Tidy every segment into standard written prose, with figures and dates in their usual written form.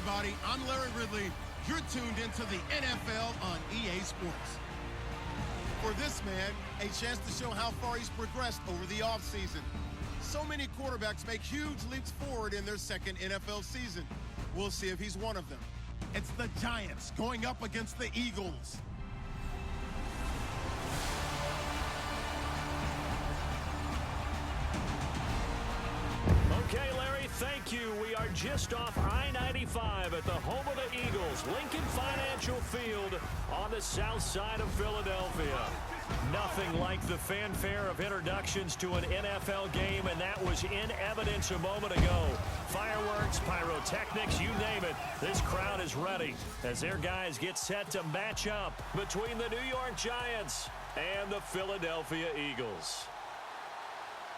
everybody. I'm Larry Ridley. You're tuned into the NFL on EA Sports. For this man, a chance to show how far he's progressed over the offseason. So many quarterbacks make huge leaps forward in their second NFL season. We'll see if he's one of them. It's the Giants going up against the Eagles. Okay, Larry, thank you. We are just off I-95 at the home of the Eagles, Lincoln Financial Field on the south side of Philadelphia. Nothing like the fanfare of introductions to an NFL game, and that was in evidence a moment ago. Fireworks, pyrotechnics, you name it. This crowd is ready as their guys get set to match up between the New York Giants and the Philadelphia Eagles.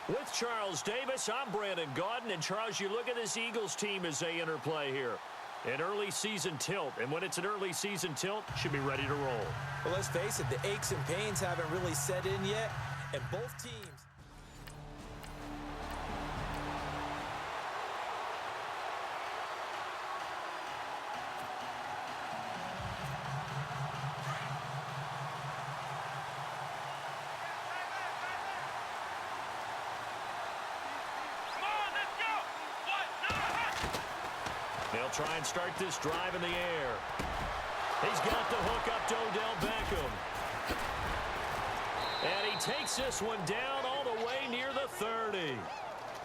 With Charles Davis, I'm Brandon Gaudin. And Charles, you look at this Eagles team as they interplay here. An early season tilt. And when it's an early season tilt, should be ready to roll. Well, let's face it, the aches and pains haven't really set in yet. And both teams... They'll try and start this drive in the air. He's got the hook up to Odell Beckham. And he takes this one down all the way near the 30.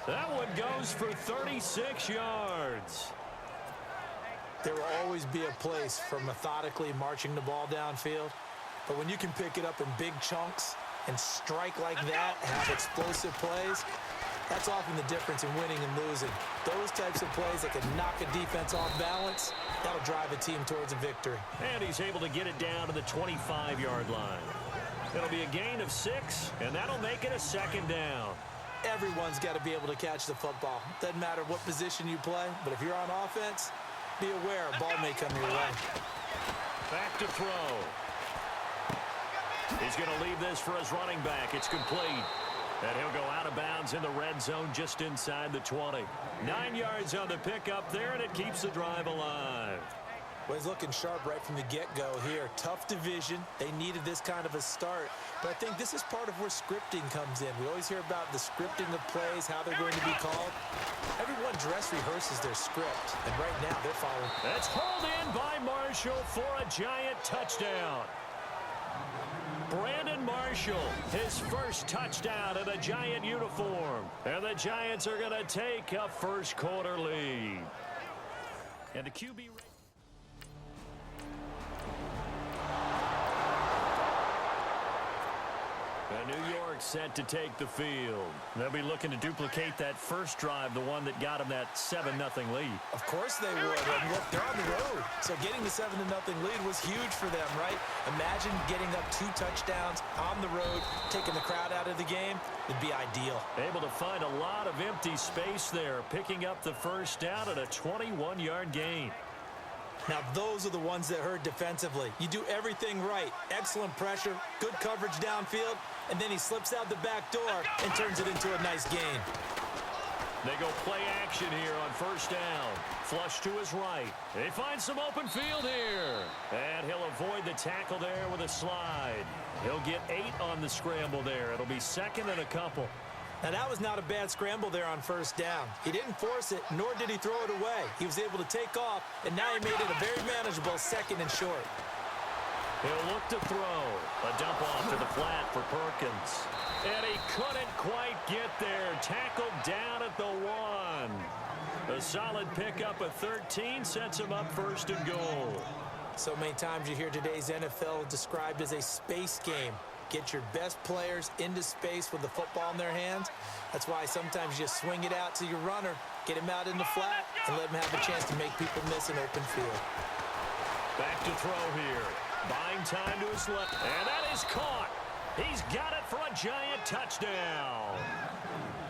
That one goes for 36 yards. There will always be a place for methodically marching the ball downfield. But when you can pick it up in big chunks and strike like that, have explosive plays, that's often the difference in winning and losing. Those types of plays that can knock a defense off balance, that'll drive a team towards a victory. And he's able to get it down to the 25-yard line. It'll be a gain of 6, and that'll make it a second down. Everyone's got to be able to catch the football. Doesn't matter what position you play, but if you're on offense, be aware a ball may come your way. Back to throw. He's going to leave this for his running back. It's complete. And he'll go out of bounds in the red zone just inside the 20. 9 yards on the pickup there, and it keeps the drive alive. Well, he's looking sharp right from the get-go here. Tough division. They needed this kind of a start. But I think this is part of where scripting comes in. We always hear about the scripting of plays, how they're going to be called. Everyone dress rehearses their script, and right now they're following. That's hauled in by Marshall for a Giant touchdown. Brandon Marshall, his first touchdown in a Giant uniform. And the Giants are going to take a first quarter lead. And the QB... New York set to take the field. They'll be looking to duplicate that first drive, the one that got them that 7-0 lead. Of course they would. And look, they're on the road. So getting the 7-0 lead was huge for them, right? Imagine getting up 2 touchdowns on the road, taking the crowd out of the game. It'd be ideal. Able to find a lot of empty space there, picking up the first down at a 21-yard gain. Now, those are the ones that hurt defensively. You do everything right. Excellent pressure, good coverage downfield, and then he slips out the back door and turns it into a nice gain. They go play action here on first down. Flush to his right. They find some open field here. And he'll avoid the tackle there with a slide. He'll get 8 on the scramble there. It'll be second and a couple. Now, that was not a bad scramble there on first down. He didn't force it, nor did he throw it away. He was able to take off, and now he made it a very manageable second and short. He'll look to throw. A dump off to the flat for Perkins. And he couldn't quite get there. Tackled down at the 1. A solid pickup of 13 sets him up first and goal. So many times you hear today's NFL described as a space game. Get your best players into space with the football in their hands. That's why sometimes you swing it out to your runner, get him out in the flat, and let him have a chance to make people miss an open field. Back to throw here. Buying time to his left. And that is caught. He's got it for a Giant touchdown.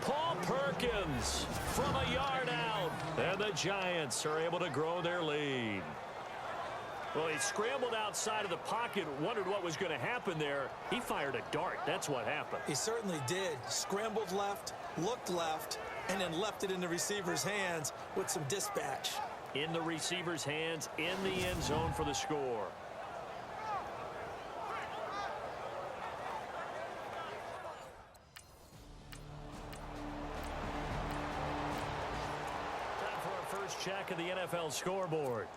Paul Perkins from a yard out. And the Giants are able to grow their lead. Well, he scrambled outside of the pocket, wondered what was going to happen there. He fired a dart. That's what happened. He certainly did. Scrambled left, looked left, and then left it in the receiver's hands with some dispatch. in the receiver's hands in the end zone for the score. Time for our first check of the NFL scoreboard.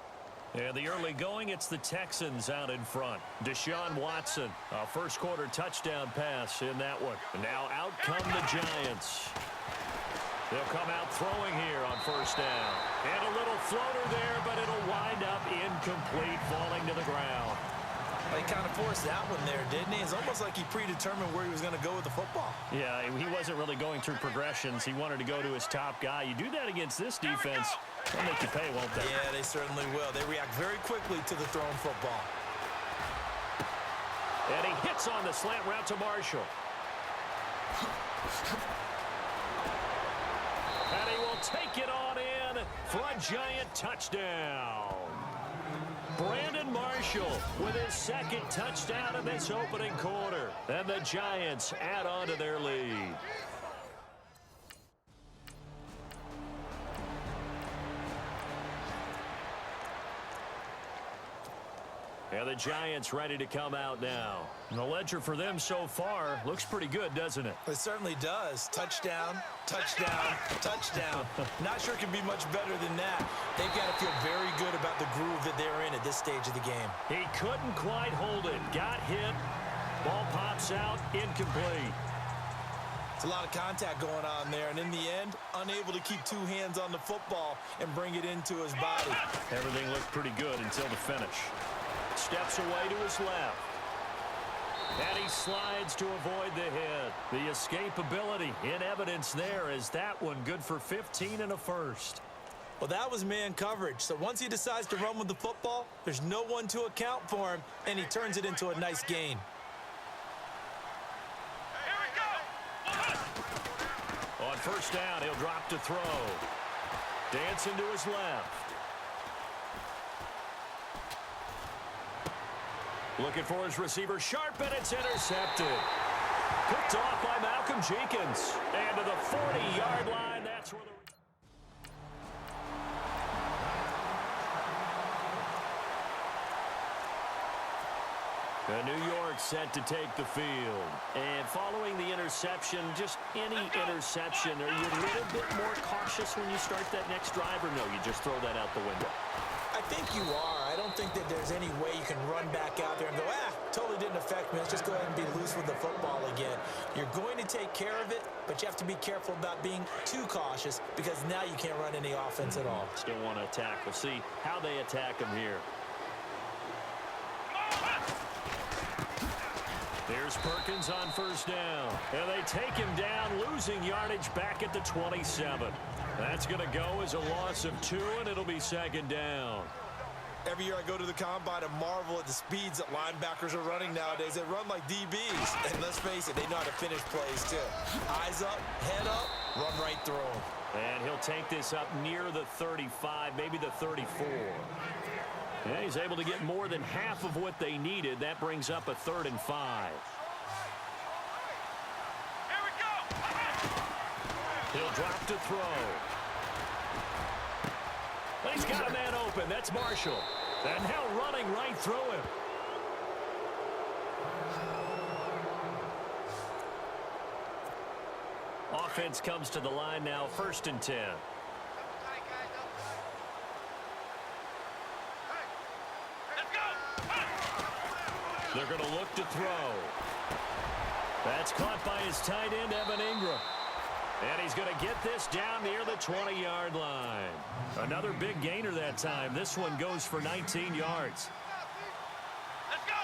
And the early going, it's the Texans out in front. Deshaun Watson, a first quarter touchdown pass in that one. And now out come the Giants. They'll come out throwing here on first down. And a little floater there, but it'll wind up incomplete, falling to the ground. He kind of forced that one there, didn't he? It's almost like he predetermined where he was going to go with the football. Yeah, he wasn't really going through progressions. He wanted to go to his top guy. You do that against this defense, they'll make you pay, won't they? Yeah, they certainly will. They react very quickly to the thrown football. And he hits on the slant route to Marshall. And he will take it on in for a Giant touchdown. Brandon Marshall with his second touchdown in this opening quarter. And the Giants add on to their lead. And the Giants ready to come out now. And the ledger for them so far looks pretty good, doesn't it? It certainly does. Touchdown, touchdown, touchdown. Not sure it can be much better than that. They've got to feel very good about the groove that they're in at this stage of the game. He couldn't quite hold it. Got hit. Ball pops out. Incomplete. It's a lot of contact going on there, and in the end, unable to keep two hands on the football and bring it into his body. Everything looked pretty good until the finish. Steps away to his left. And he slides to avoid the hit. The escapability in evidence there. Is that one good for 15 and a first? Well, that was man coverage. So once he decides to run with the football, there's no one to account for him, and he turns it into a nice gain. On first down, he'll drop to throw. Dancing to his left. Looking for his receiver, sharp, and it's intercepted. Picked off by Malcolm Jenkins. And to the 40-yard line, that's where the New York set to take the field. And following the interception, just any interception, are you a little bit more cautious when you start that next drive, or no, you just throw that out the window? I think you are. I don't think that there's any way you can run back out there and go, totally didn't affect me. Let's just go ahead and be loose with the football again. You're going to take care of it, but you have to be careful about being too cautious because now you can't run any offense at all. Still want to attack. We'll see how they attack him here. Here's Perkins on first down. And they take him down, losing yardage back at the 27. That's going to go as a loss of 2, and it'll be second down. Every year I go to the combine and marvel at the speeds that linebackers are running nowadays. They run like DBs. And let's face it, they know how to finish plays too. Eyes up, head up, run right through them. And he'll take this up near the 35, maybe the 34. Yeah, he's able to get more than half of what they needed. That brings up a 3rd and 5. Here we go. He'll drop to throw. But he's got a man open. That's Marshall. And now running right through him. Offense comes to the line now, 1st and 10. They're going to look to throw. That's caught by his tight end, Evan Ingram. And he's going to get this down near the 20-yard line. Another big gainer that time. This one goes for 19 yards. Let's go.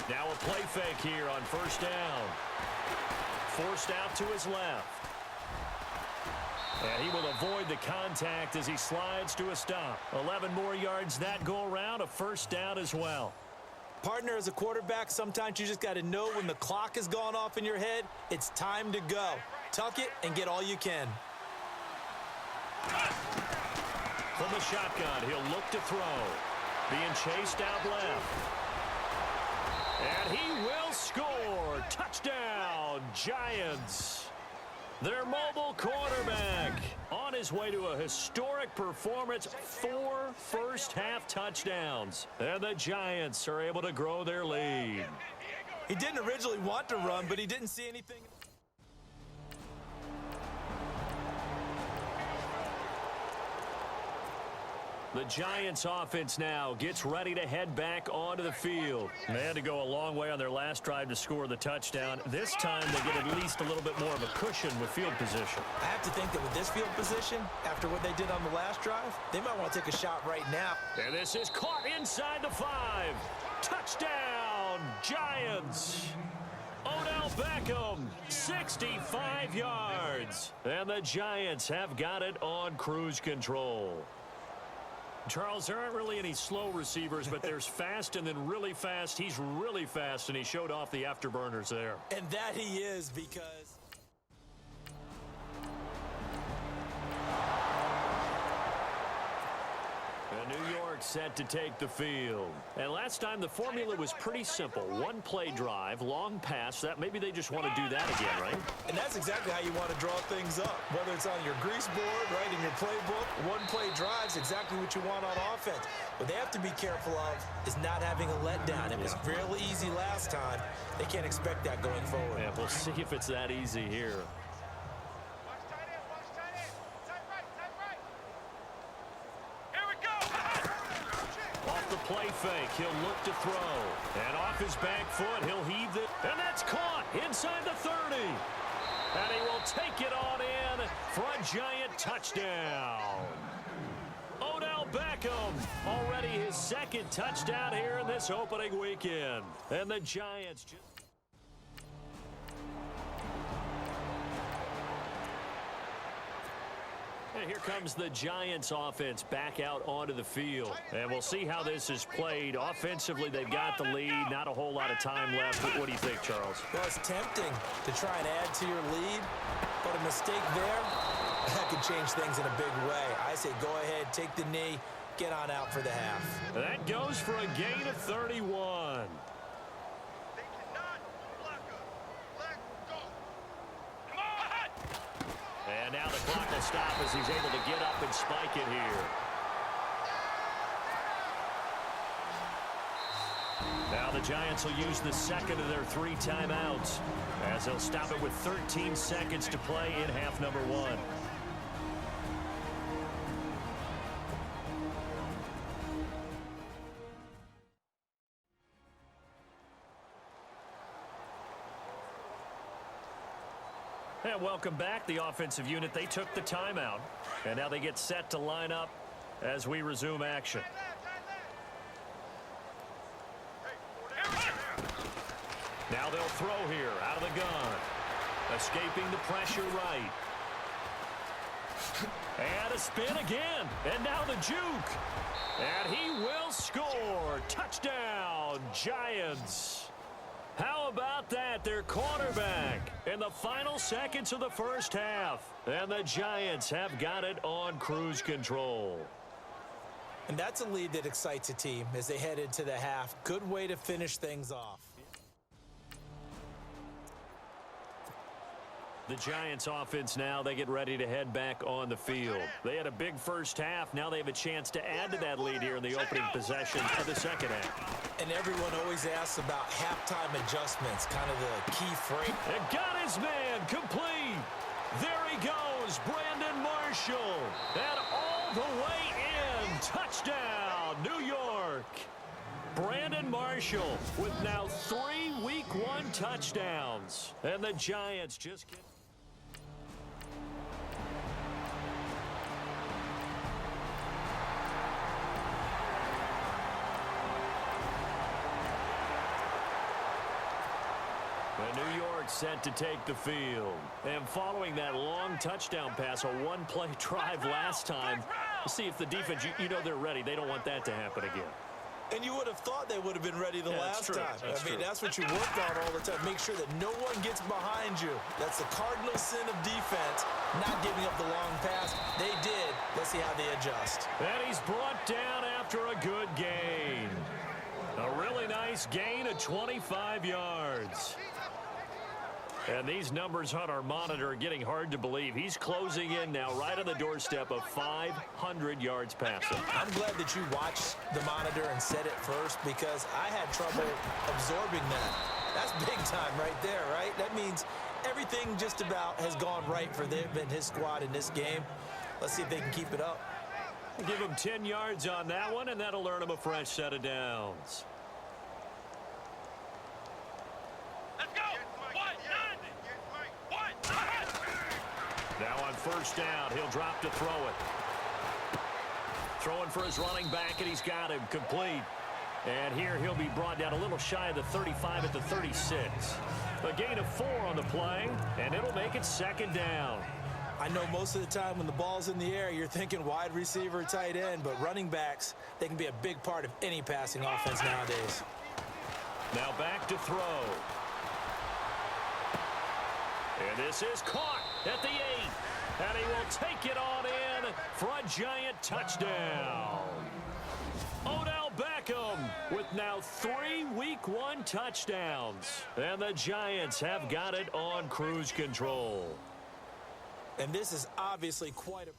Now a play fake here on first down. Forced out to his left. And he will avoid the contact as he slides to a stop. 11 more yards that go around, a first down as well. Partner, as a quarterback, sometimes you just got to know when the clock has gone off in your head, it's time to go. Tuck it and get all you can. From the shotgun, he'll look to throw. Being chased out left. And he will score. Touchdown, Giants. Their mobile quarterback on his way to a historic performance, 4 first-half touchdowns. And the Giants are able to grow their lead. He didn't originally want to run, but he didn't see anything. The Giants offense now gets ready to head back onto the field. They had to go a long way on their last drive to score the touchdown. This time they get at least a little bit more of a cushion with field position. I have to think that with this field position, after what they did on the last drive, they might want to take a shot right now. And this is caught inside the 5. Touchdown, Giants! Odell Beckham, 65 yards. And the Giants have got it on cruise control. Charles, there aren't really any slow receivers, but there's fast and then really fast. He's really fast, and he showed off the afterburners there. And that he is, because And New York set to take the field. And last time the formula was pretty simple. 1 play drive, long pass. That maybe they just want to do that again, right? and that's exactly how you want to draw things up. Whether it's on your grease board, right, in your playbook, 1 play drive's exactly what you want on offense. What they have to be careful of is not having a letdown. It was real easy last time. They can't expect that going forward. Yeah, we'll see if it's that easy here. Watch tight end, watch tight end. Tight right, tight right. Here we go. Off the play fake, he'll look to throw. And off his back foot, he'll heave it. And that's caught inside the 30. And he will take it on in for a Giant touchdown. Odell Beckham, already his 2nd touchdown here in this opening weekend. And the Giants just... And here comes the Giants offense back out onto the field. And we'll see how this is played. Offensively, they've got the lead. Not a whole lot of time left. What do you think, Charles? Well, it's tempting to try and add to your lead, but a mistake there, that could change things in a big way. I say go ahead, take the knee, get on out for the half. That goes for a gain of 31. They cannot block us. Let go. Come on. And now the clock will stop as he's able to get up and spike it here. Now the Giants will use the 2nd of their 3 timeouts as they'll stop it with 13 seconds to play in half number 1. And welcome back. The offensive unit, they took the timeout. And now they get set to line up as we resume action. Now they'll throw here out of the gun. Escaping the pressure right. And a spin again. And now the juke. And he will score. Touchdown, Giants. How about that? Their quarterback in the final seconds of the first half. And the Giants have got it on cruise control. And that's a lead that excites a team as they head into the half. Good way to finish things off. The Giants offense now, they get ready to head back on the field. They had a big first half. Now they have a chance to add to that lead here in the opening possession of the second half. And everyone always asks about halftime adjustments, kind of the key phrase. And got his man complete. There he goes, Brandon Marshall. And all the way in. Touchdown, New York. Brandon Marshall with now 3 Week 1 touchdowns. And the Giants just get... New York set to take the field. And following that long touchdown pass, a 1-play drive last time, see if the defense, you know they're ready. They don't want that to happen again. And you would have thought they would have been ready the last time. That's true. That's what you work on all the time. Make sure that no one gets behind you. That's the cardinal sin of defense, not giving up the long pass. They did. Let's see how they adjust. And he's brought down after a good gain. A really nice gain of 25 yards. And these numbers on our monitor are getting hard to believe. He's closing in now right on the doorstep of 500 yards passing. I'm glad that you watched the monitor and said it first because I had trouble absorbing that. That's big time right there, right? That means everything just about has gone right for them and his squad in this game. Let's see if they can keep it up. Give him 10 yards on that one, and that'll earn him a fresh set of downs. Let's go. Now on first down, he'll drop to throw it. Throwing for his running back, and he's got him complete. And here he'll be brought down a little shy of the 35 at the 36. A gain of 4 on the play, and it'll make it second down. I know most of the time when the ball's in the air, you're thinking wide receiver, tight end, but running backs, they can be a big part of any passing offense nowadays. Now back to throw. And this is caught at the 8. And he will take it on in for a giant touchdown. Odell Beckham with now 3 Week 1 touchdowns. And the Giants have got it on cruise control. And this is obviously quite a...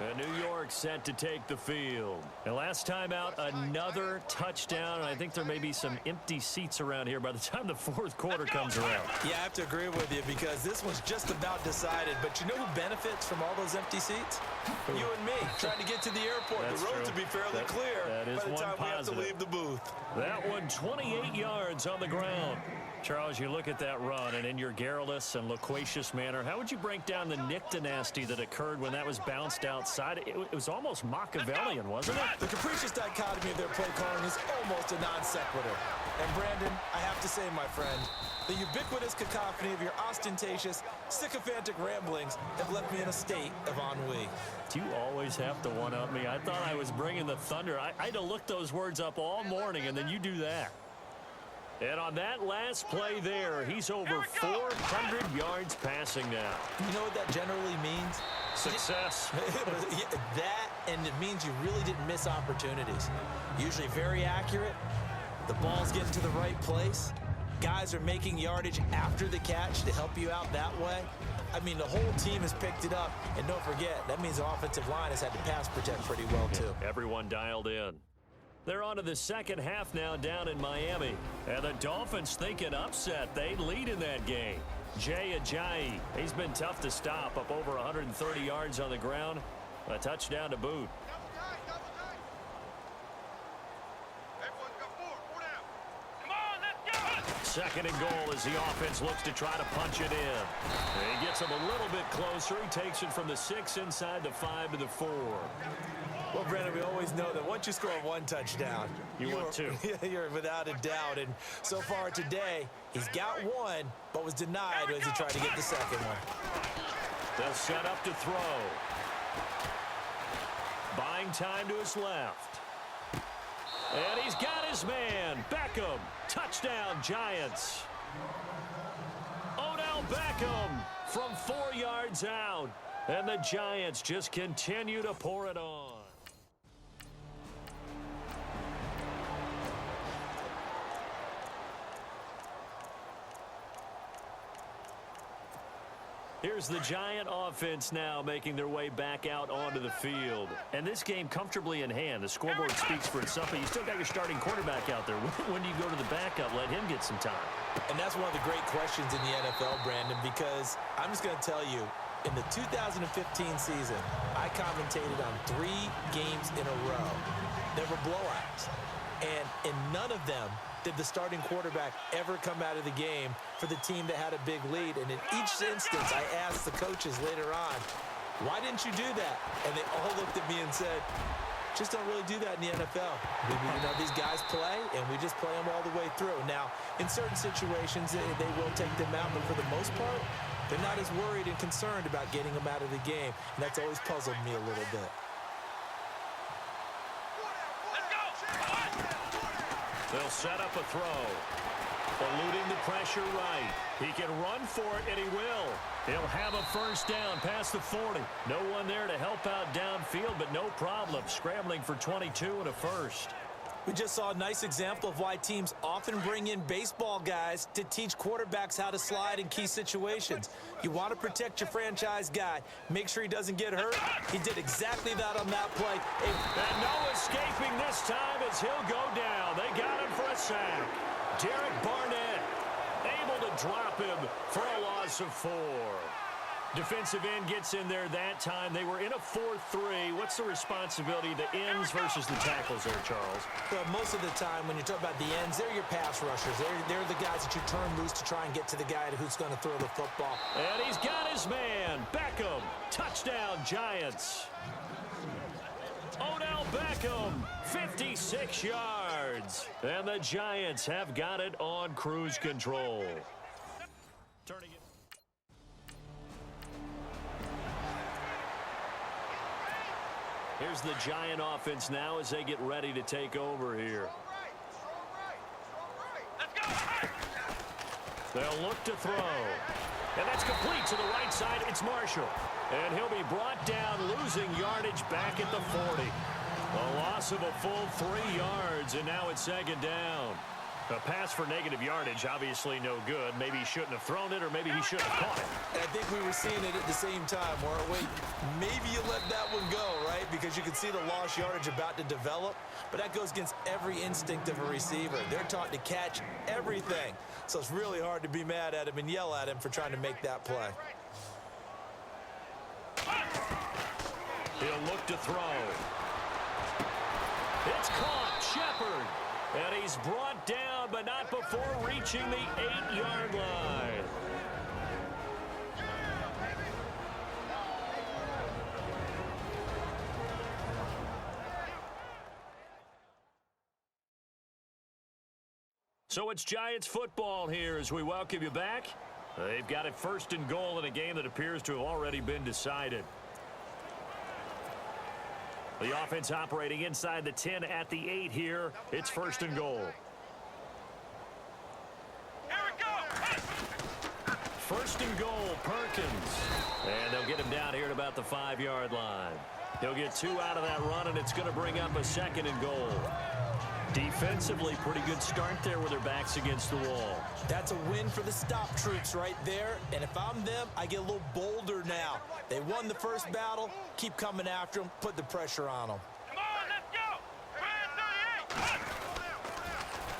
And New York set to take the field. And last time out, another touchdown. And I think there may be some empty seats around here by the time the fourth quarter comes around. Yeah, I have to agree with you because this one's just about decided. But you know who benefits from all those empty seats? You and me, trying to get to the airport. That's the road true. to be fairly clear that is by the time we have to leave the booth. That one, 28 yards on the ground. Charles, you look at that run, and in your garrulous and loquacious manner, how would you break down the Nick dynasty that occurred when that was bounced outside? It was almost Machiavellian, wasn't it? The capricious dichotomy of their play calling is almost a non sequitur. And Brandon, I have to say, my friend, the ubiquitous cacophony of your ostentatious, sycophantic ramblings have left me in a state of ennui. Do you always have to one-up me? I thought I was bringing the thunder. I had to look those words up all morning, and then you do that. And on that last play there, he's over 400 yards passing now. You know what that generally means? Success. That, and it means you really didn't miss opportunities. Usually very accurate. The ball's getting to the right place. Guys are making yardage after the catch to help you out that way. I mean, the whole team has picked it up. And don't forget, that means the offensive line has had to pass protect pretty well, too. Everyone dialed in. They're on to the second half now down in Miami. And the Dolphins thinking upset. They lead in that game. Jay Ajayi, he's been tough to stop, up over 130 yards on the ground. A touchdown to boot. Double tight. Everyone's got 4 down. Come on, let's go. Second and goal as the offense looks to try to punch it in. He gets him a little bit closer. He takes it from the 6 inside the 5 to the 4. Well, Brandon, we always know that once you score 1 touchdown, you want 2. You're without a doubt. And so far today, he's got 1, but was denied as he tried to get the second one. They'll set up to throw. Buying time to his left. And he's got his man, Beckham. Touchdown, Giants. Odell Beckham from 4 yards out. And the Giants just continue to pour it on. Here's the Giant offense now making their way back out onto the field. And this game comfortably in hand. The scoreboard speaks for itself, but you still got your starting quarterback out there. When do you go to the backup? Let him get some time. And that's one of the great questions in the NFL, Brandon, because I'm just going to tell you, in the 2015 season, I commentated on 3 games in a row. There were blowouts. And in none of them did the starting quarterback ever come out of the game for the team that had a big lead. And in each instance, I asked the coaches later on, why didn't you do that? And they all looked at me and said, just don't really do that in the NFL. You know, these guys play, and we just play them all the way through. Now, in certain situations, they will take them out, but for the most part, they're not as worried and concerned about getting them out of the game. And that's always puzzled me a little bit. They'll set up a throw. Eluding the pressure right. He can run for it, and he will. He'll have a first down past the 40. No one there to help out downfield, but no problem. Scrambling for 22 and a first. We just saw a nice example of why teams often bring in baseball guys to teach quarterbacks how to slide in key situations. You want to protect your franchise guy. Make sure he doesn't get hurt. He did exactly that on that play. And no escaping this time as he'll go down. They got him for a sack. Derek Barnett able to drop him for a loss of 4. Defensive end gets in there that time. They were in a 4-3. What's the responsibility, the ends versus the tackles there, Charles? Well, most of the time when you talk about the ends, they're your pass rushers. They're the guys that you turn loose to try and get to the guy who's going to throw the football. And he's got his man. Beckham. Touchdown, Giants. Odell Beckham, 56 yards. And the Giants have got it on cruise control. Turning it. Here's the Giant offense now as they get ready to take over here. They'll look to throw. And that's complete to the right side. It's Marshall. And he'll be brought down, losing yardage back at the 40. A loss of a full 3 yards, and now it's second down. A pass for negative yardage, obviously no good. Maybe he shouldn't have thrown it, or maybe he shouldn't have caught it. And I think we were seeing it at the same time, weren't we? Maybe you let that one go, right? Because you can see the lost yardage about to develop. But that goes against every instinct of a receiver. They're taught to catch everything. So it's really hard to be mad at him and yell at him for trying to make that play. He'll look to throw. It's caught. Shepard. And he's brought down, but not before reaching the 8-yard line. So it's Giants football here as we welcome you back. They've got it first and goal in a game that appears to have already been decided. The offense operating inside the 10 at the 8 here. It's first and goal. Here we go. First and goal, Perkins. And they'll get him down here at about the 5-yard line. He'll get 2 out of that run, and it's going to bring up a second and goal. Defensively, pretty good start there with their backs against the wall. That's a win for the stop troops right there. And if I'm them, I get a little bolder now. They won the first battle. Keep coming after them. Put the pressure on them. Come on, let's go.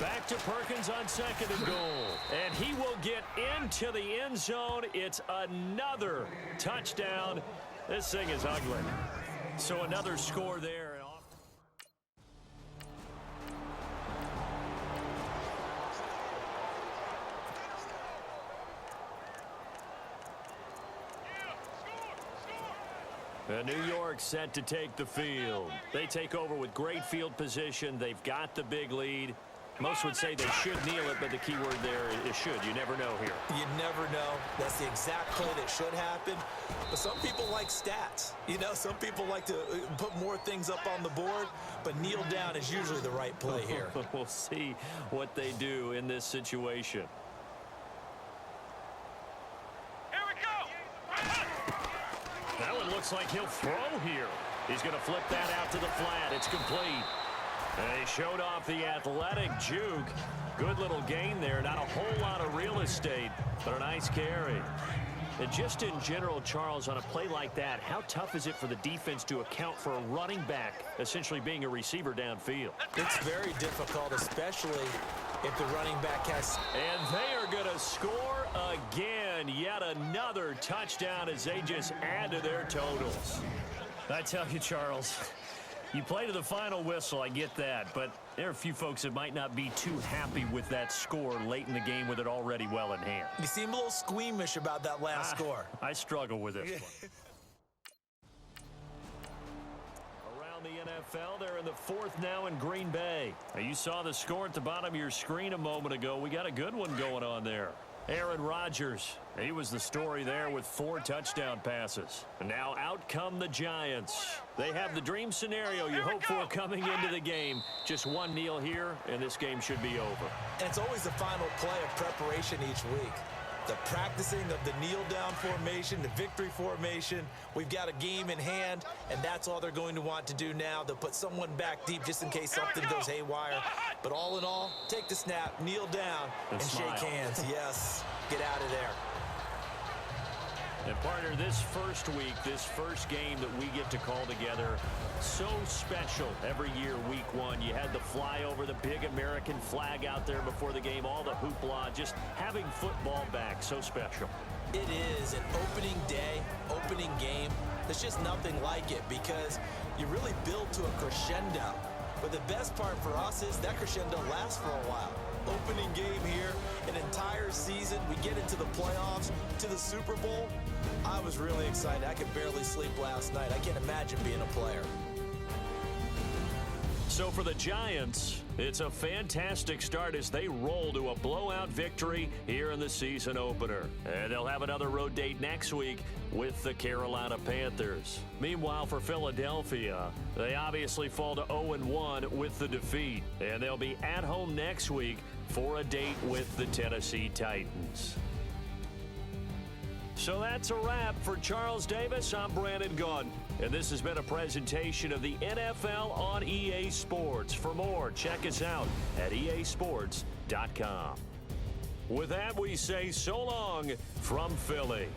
38. Back to Perkins on second and goal. And he will get into the end zone. It's another touchdown. This thing is ugly. So another score there. And New York set to take the field. They take over with great field position. They've got the big lead. Most would say they should kneel it, but the key word there is should. You never know here. You never know. That's the exact play that should happen. But some people like stats. You know, some people like to put more things up on the board, but kneel down is usually the right play here. We'll see what they do in this situation. Here we go. That one looks like he'll throw here. He's going to flip that out to the flat. It's complete. And he showed off the athletic juke. Good little gain there. Not a whole lot of real estate, but a nice carry. And just in general, Charles, on a play like that, how tough is it for the defense to account for a running back essentially being a receiver downfield? It's very difficult, especially if the running back has... And they are going to score again. Yet another touchdown as they just add to their totals. I tell you, Charles, you play to the final whistle, I get that, but there are a few folks that might not be too happy with that score late in the game with it already well in hand. You seem a little squeamish about that last score. I struggle with this one. Around the NFL, they're in the 4th now in Green Bay. Now, you saw the score at the bottom of your screen a moment ago. We got a good one going on there. Aaron Rodgers, he was the story there with 4 touchdown passes. And now out come the Giants. They have the dream scenario you hope for coming into the game. Just one kneel here, and this game should be over. And it's always the final play of preparation each week. the practicing of the kneel-down formation, the victory formation. We've got a game in hand, and that's all they're going to want to do now. They'll put someone back deep just in case something goes haywire. But all in all, take the snap, kneel down, and shake hands. Yes, get out of there. And partner, this first week, this first game that we get to call together, so special every year, week one. You had the flyover, the big American flag out there before the game, all the hoopla, just having football back, so special. It is an opening day, opening game. There's just nothing like it because you really build to a crescendo. But the best part for us is that crescendo lasts for a while. Opening game here, an entire season. We get into the playoffs, to the Super Bowl. I was really excited. I could barely sleep last night. I can't imagine being a player. So for the Giants, it's a fantastic start as they roll to a blowout victory here in the season opener. And they'll have another road date next week with the Carolina Panthers. Meanwhile, for Philadelphia, they obviously fall to 0-1 with the defeat. And they'll be at home next week for a date with the Tennessee Titans. So that's a wrap. For Charles Davis, I'm Brandon Gaudin. And this has been a presentation of the NFL on EA Sports. For more, check us out at easports.com. With that, we say so long from Philly.